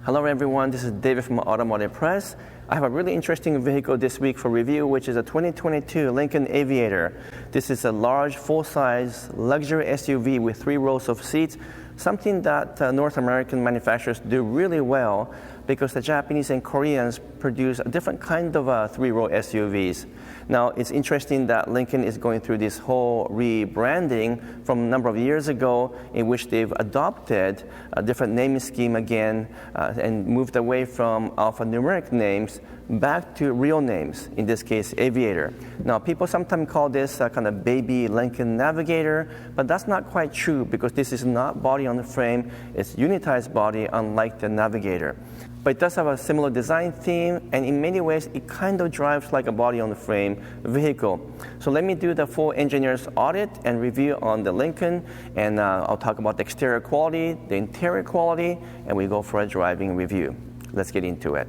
Hello everyone, this is David from Automotive Press. I have a really interesting vehicle this week for review, which is a 2022 Lincoln Aviator. This is a large, full-size luxury SUV with 3 rows of seats, something that North American manufacturers do really well because the Japanese and Koreans produce a different kind of 3-row SUVs. Now, it's interesting that Lincoln is going through this whole rebranding from a number of years ago in which they've adopted a different naming scheme again and moved away from alphanumeric names back to real names, in this case, Aviator. Now, people sometimes call this a kind of baby Lincoln Navigator, but that's not quite true because this is not body on the frame, it's unitized body, unlike the Navigator. But it does have a similar design theme, and in many ways, it kind of drives like a body on the frame vehicle. So let me do the full engineer's audit and review on the Lincoln, and I'll talk about the exterior quality, the interior quality, and we go for a driving review. Let's get into it.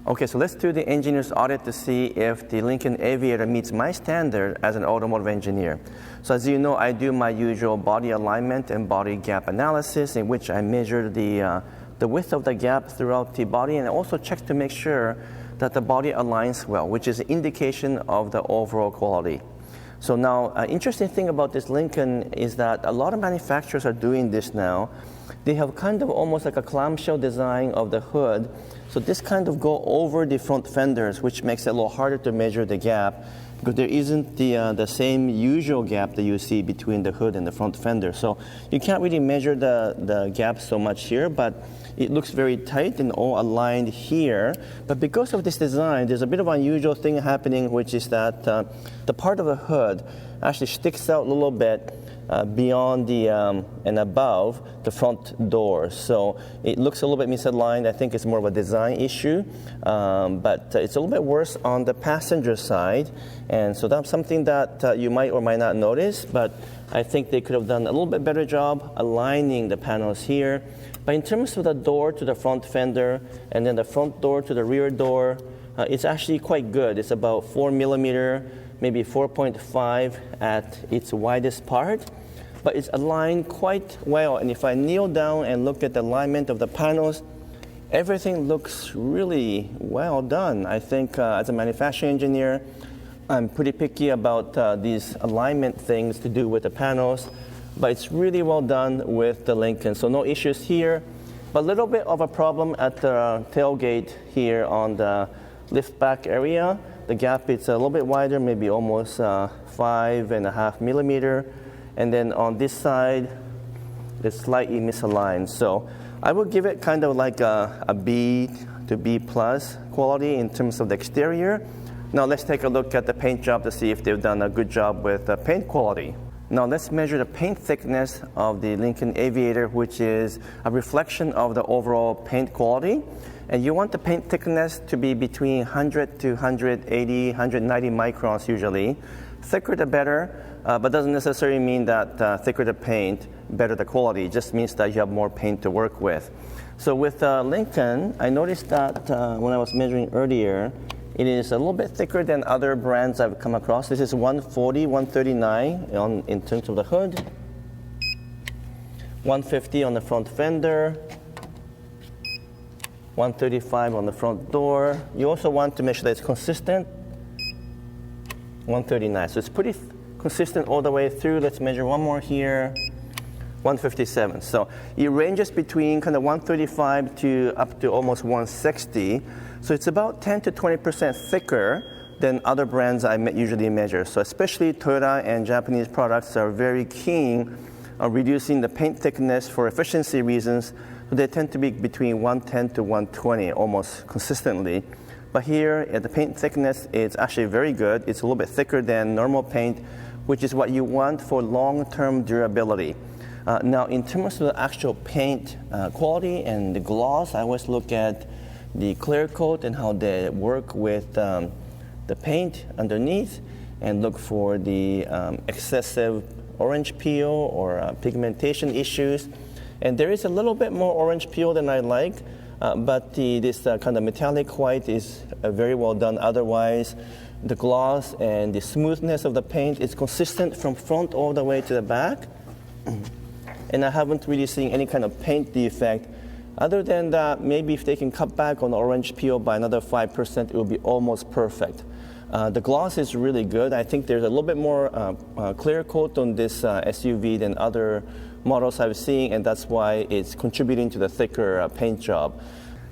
Okay, so let's do the engineer's audit to see if the Lincoln Aviator meets my standard as an automotive engineer. So as you know, I do my usual body alignment and body gap analysis in which I measure the width of the gap throughout the body and also check to make sure that the body aligns well, which is an indication of the overall quality. So now, an interesting thing about this Lincoln is that a lot of manufacturers are doing this now. They have kind of almost like a clamshell design of the hood. So this kind of go over the front fenders, which makes it a little harder to measure the gap because there isn't the same usual gap that you see between the hood and the front fender. So you can't really measure the gap so much here, but it looks very tight and all aligned here. But because of this design, there's a bit of an unusual thing happening, which is that the part of the hood actually sticks out a little bit beyond the and above the front door. So it looks a little bit misaligned. I think it's more of a design issue, but it's a little bit worse on the passenger side. And so that's something that you might or might not notice, but I think they could have done a little bit better job aligning the panels here. But in terms of the door to the front fender and then the front door to the rear door, it's actually quite good. It's about 4 millimeter, maybe 4.5 at its widest part, but it's aligned quite well. And if I kneel down and look at the alignment of the panels, everything looks really well done. I think as a manufacturing engineer, I'm pretty picky about these alignment things to do with the panels, but it's really well done with the Lincoln. So no issues here, but a little bit of a problem at the tailgate here on the lift back area. The gap is a little bit wider, maybe almost 5.5 millimeter. And then on this side, it's slightly misaligned. So I would give it kind of like a B to B plus quality in terms of the exterior. Now let's take a look at the paint job to see if they've done a good job with the paint quality. Now let's measure the paint thickness of the Lincoln Aviator, which is a reflection of the overall paint quality. And you want the paint thickness to be between 100 to 180, 190 microns usually. Thicker the better, but doesn't necessarily mean that thicker the paint, better the quality. It just means that you have more paint to work with. So with Lincoln, I noticed that when I was measuring earlier, it is a little bit thicker than other brands I've come across. This is 140, 139 in terms of the hood, 150 on the front fender, 135 on the front door. You also want to make sure that it's consistent, 139. So it's pretty consistent all the way through. Let's measure one more here, 157. So it ranges between kind of 135 to up to almost 160. So it's about 10 to 20% thicker than other brands I usually measure. So especially Toyota and Japanese products are very keen on reducing the paint thickness for efficiency reasons. So they tend to be between 110 to 120 almost consistently. But here, the paint thickness is actually very good. It's a little bit thicker than normal paint, which is what you want for long-term durability. Now, in terms of the actual paint quality and the gloss, I always look at the clear coat and how they work with the paint underneath. and look for the excessive orange peel or pigmentation issues. And there is a little bit more orange peel than I like, but this kind of metallic white is very well done. Otherwise, the gloss and the smoothness of the paint is consistent from front all the way to the back. And I haven't really seen any kind of paint defect. Other than that, maybe if they can cut back on the orange peel by another 5%, it will be almost perfect. The gloss is really good. I think there's a little bit more clear coat on this SUV than other models I've seen, and that's why it's contributing to the thicker paint job.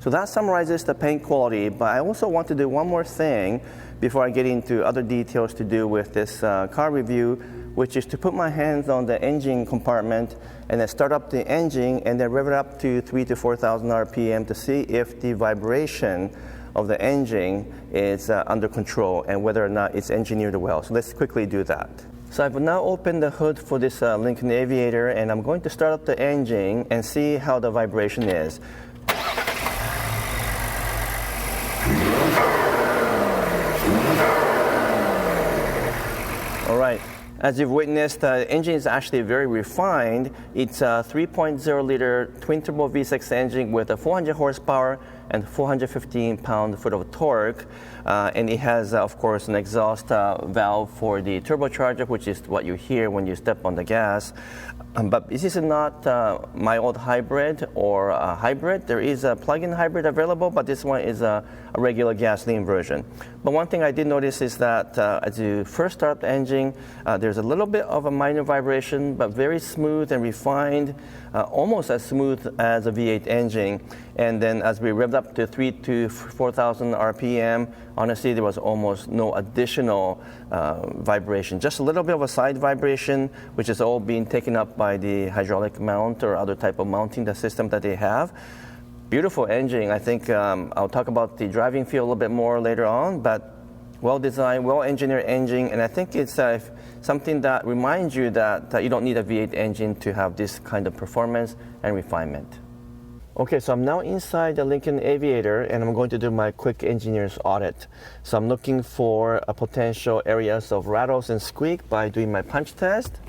So that summarizes the paint quality, but I also want to do one more thing before I get into other details to do with this car review, which is to put my hands on the engine compartment and then start up the engine and then rev it up to 3,000 to 4,000 RPM to see if the vibration of the engine is under control and whether or not it's engineered well. So let's quickly do that. So I've now opened the hood for this Lincoln Aviator, and I'm going to start up the engine and see how the vibration is. All right. As you've witnessed, the engine is actually very refined. It's a 3.0 liter twin turbo V6 engine with a 400 horsepower and 415 pound-foot of torque. And it has, of course, an exhaust valve for the turbocharger, which is what you hear when you step on the gas. But this is not my old hybrid or a hybrid. There is a plug-in hybrid available, but this one is a regular gasoline version. But one thing I did notice is that as you first start up the engine, there's a little bit of a minor vibration, but very smooth and refined, almost as smooth as a V8 engine. And then as we revved up to 3,000 to 4,000 RPM, honestly, there was almost no additional vibration. Just a little bit of a side vibration, which is all being taken up by the hydraulic mount or other type of mounting the system that they have. Beautiful engine. I think I'll talk about the driving feel a little bit more later on, but well-designed, well-engineered engine, and I think it's something that reminds you that you don't need a V8 engine to have this kind of performance and refinement. Okay, so I'm now inside the Lincoln Aviator, and I'm going to do my quick engineer's audit. So I'm looking for potential areas of rattles and squeak by doing my punch test.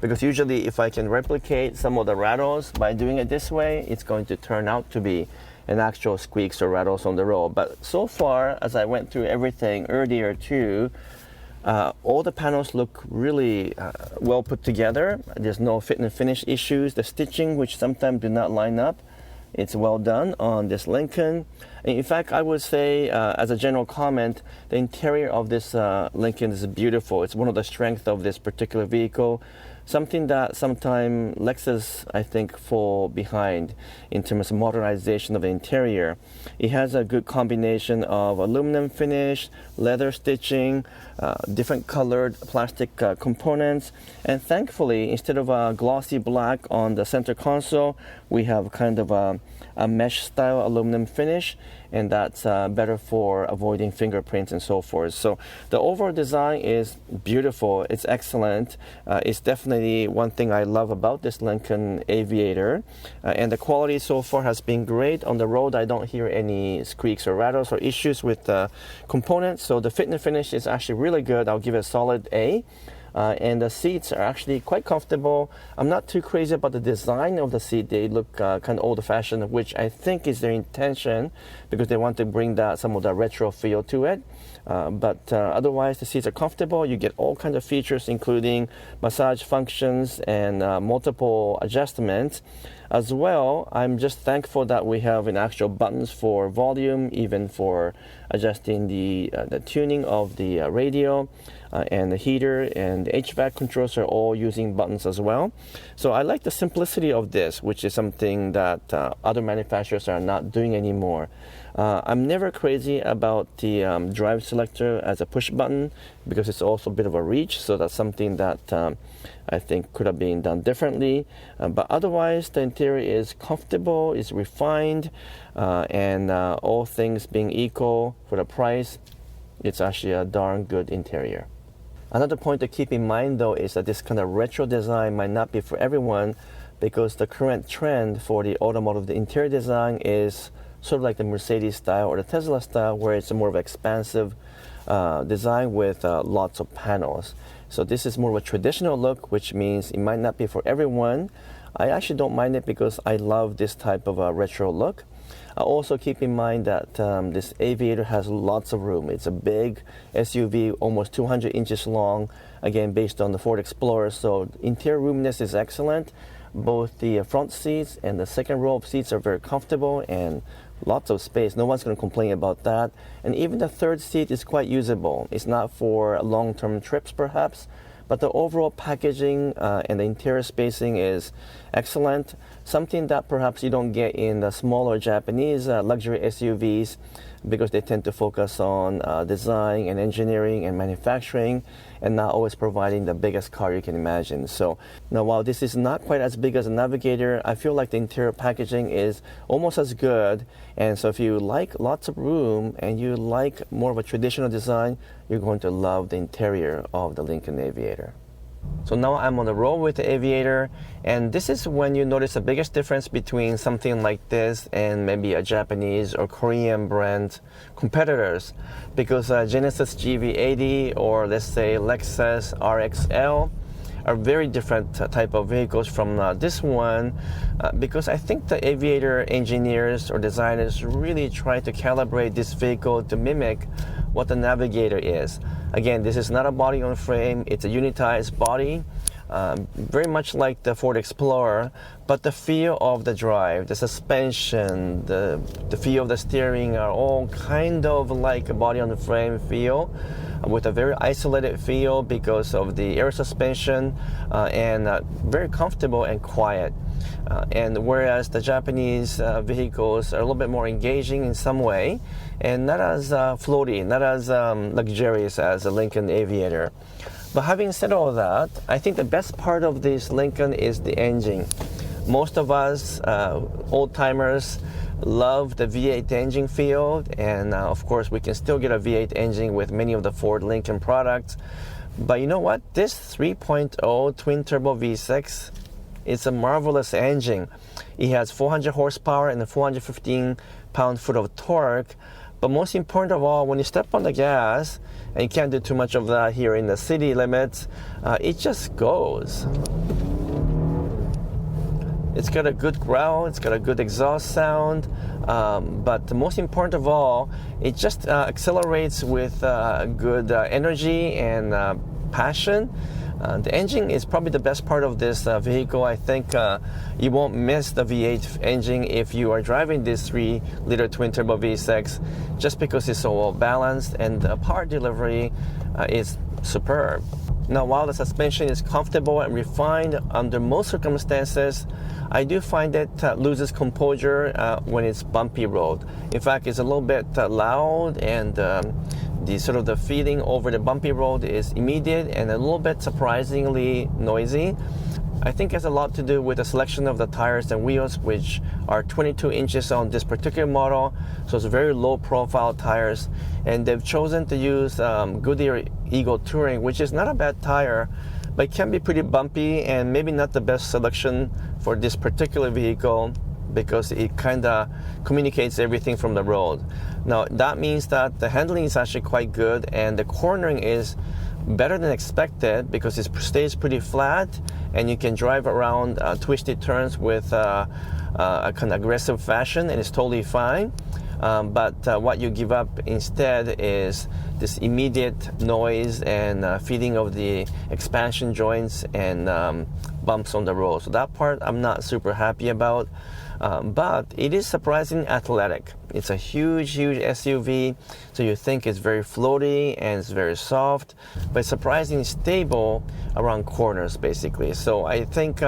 Because usually if I can replicate some of the rattles by doing it this way, it's going to turn out to be an actual squeaks or rattles on the road. But so far, as I went through everything earlier too, all the panels look really well put together. There's no fit and finish issues. The stitching, which sometimes do not line up, it's well done on this Lincoln. And in fact, I would say, as a general comment, the interior of this Lincoln is beautiful. It's one of the strengths of this particular vehicle. Something that sometimes Lexus, I think, fall behind in terms of modernization of the interior. It has a good combination of aluminum finish, leather stitching, different colored plastic components, and thankfully, instead of a glossy black on the center console, we have kind of a mesh style aluminum finish, and that's better for avoiding fingerprints and so forth. So the overall design is beautiful. It's excellent. It's definitely one thing I love about this Lincoln Aviator. And the quality so far has been great. On the road, I don't hear any squeaks or rattles or issues with the components. So the fit and finish is actually really good. I'll give it a solid A. And the seats are actually quite comfortable. I'm not too crazy about the design of the seat. They look kind of old-fashioned, which I think is their intention because they want to bring that some of the retro feel to it. But otherwise, the seats are comfortable. You get all kinds of features, including massage functions and multiple adjustments. As well, I'm just thankful that we have an actual buttons for volume, even for adjusting the tuning of the radio. And the heater and the HVAC controls are all using buttons as well. So I like the simplicity of this, which is something that other manufacturers are not doing anymore. I'm never crazy about the drive selector as a push button because it's also a bit of a reach, so that's something that I think could have been done differently. But otherwise, the interior is comfortable, is refined, and all things being equal for the price, it's actually a darn good interior. Another point to keep in mind though is that this kind of retro design might not be for everyone because the current trend for the automotive interior design is sort of like the Mercedes style or the Tesla style where it's a more of expansive design with lots of panels. So this is more of a traditional look, which means it might not be for everyone. I actually don't mind it because I love this type of a retro look. Also keep in mind that this Aviator has lots of room. It's a big SUV, almost 200 inches long, again based on the Ford Explorer, so interior roominess is excellent. Both the front seats and the second row of seats are very comfortable and lots of space. No one's going to complain about that. And even the third seat is quite usable. It's not for long-term trips perhaps, but the overall packaging and the interior spacing is excellent. Something that perhaps you don't get in the smaller Japanese luxury SUVs, because they tend to focus on design and engineering and manufacturing and not always providing the biggest car you can imagine. So now, while this is not quite as big as a Navigator, I feel like the interior packaging is almost as good. And so if you like lots of room and you like more of a traditional design, you're going to love the interior of the Lincoln Aviator. So now I'm on the road with the Aviator, and this is when you notice the biggest difference between something like this and maybe a Japanese or Korean brand competitors, because Genesis GV80 or let's say Lexus RXL are very different type of vehicles from this one, because I think the Aviator engineers or designers really try to calibrate this vehicle to mimic what the Navigator is. Again, this is not a body on frame, it's a unitized body, very much like the Ford Explorer, but the feel of the drive, the suspension, the feel of the steering are all kind of like a body on the frame feel, with a very isolated feel because of the air suspension, and very comfortable and quiet. And whereas the Japanese vehicles are a little bit more engaging in some way and not as floaty, not as luxurious as the Lincoln Aviator. But having said all that, I think the best part of this Lincoln is the engine. Most of us old-timers love the V8 engine feel, and of course we can still get a V8 engine with many of the Ford Lincoln products. But you know what? This 3.0 twin-turbo V6, it's a marvelous engine. It has 400 horsepower and a 415 pound-foot of torque. But most important of all, when you step on the gas, and you can't do too much of that here in the city limits, it just goes. It's got a good growl, it's got a good exhaust sound, but the most important of all, it just accelerates with good energy and passion. The engine is probably the best part of this vehicle. I think you won't miss the V8 engine if you are driving this 3-liter twin-turbo V6, just because it's so well balanced and the power delivery is superb. Now, while the suspension is comfortable and refined under most circumstances, I do find it loses composure when it's bumpy road. In fact, it's a little bit loud, and the feeling over the bumpy road is immediate and a little bit surprisingly noisy. I think it has a lot to do with the selection of the tires and wheels, which are 22 inches on this particular model, so it's very low profile tires, and they've chosen to use Goodyear Eagle Touring, which is not a bad tire, but it can be pretty bumpy and maybe not the best selection for this particular vehicle, because it kind of communicates everything from the road. Now, that means that the handling is actually quite good, and the cornering is better than expected because it stays pretty flat, and you can drive around twisted turns with a kind of aggressive fashion, and it's totally fine. But what you give up instead is this immediate noise and feeling of the expansion joints and bumps on the road. So that part I'm not super happy about. But it is surprisingly athletic. It's a huge SUV, so you think it's very floaty and it's very soft, but it's surprisingly stable around corners, basically. So I think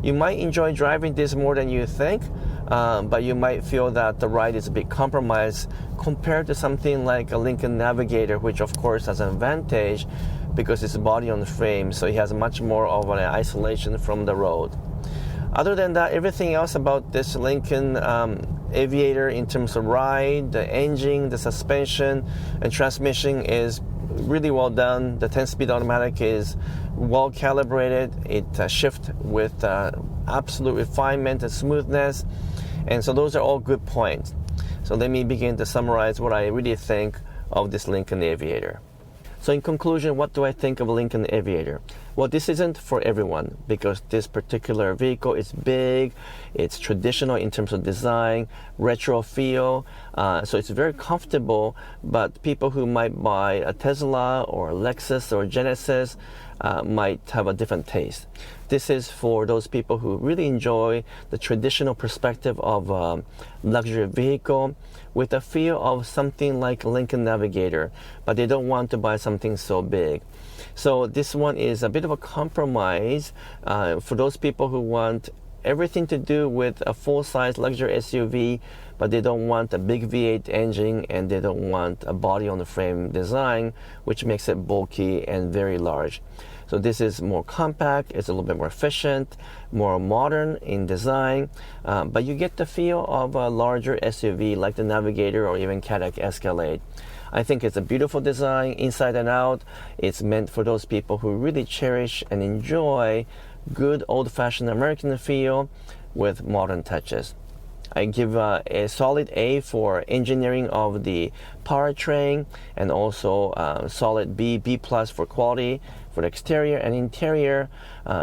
you might enjoy driving this more than you think, but you might feel that the ride is a bit compromised compared to something like a Lincoln Navigator, which of course has an advantage because it's a body on the frame, so it has much more of an isolation from the road. Other than that, everything else about this Lincoln Aviator in terms of ride, the engine, the suspension, and transmission is really well done. The 10-speed automatic is well calibrated. It shifts with absolute refinement and smoothness. And so those are all good points. So let me begin to summarize what I really think of this Lincoln Aviator. So in conclusion, what do I think of Lincoln Aviator? Well, this isn't for everyone because this particular vehicle is big, it's traditional in terms of design, retro feel, so it's very comfortable, but people who might buy a Tesla or a Lexus or Genesis might have a different taste. This is for those people who really enjoy the traditional perspective of a luxury vehicle with a feel of something like Lincoln Navigator, but they don't want to buy something so big. So this one is a bit of a compromise for those people who want everything to do with a full-size luxury SUV, but they don't want a big V8 engine and they don't want a body-on-the-frame design, which makes it bulky and very large. So this is more compact, it's a little bit more efficient, more modern in design, but you get the feel of a larger SUV like the Navigator or even Cadillac Escalade. I think it's a beautiful design inside and out. It's meant for those people who really cherish and enjoy good old-fashioned American feel with modern touches. I give a solid A for engineering of the powertrain, and also solid B plus for quality for the exterior and interior.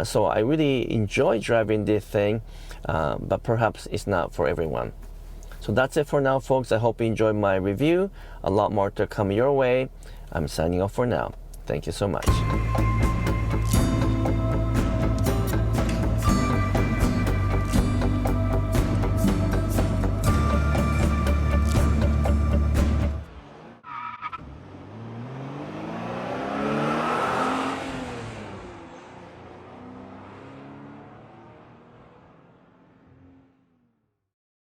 So I really enjoy driving this thing, but perhaps it's not for everyone. So that's it for now, folks. I hope you enjoyed my review. A lot more to come your way. I'm signing off for now. Thank you so much.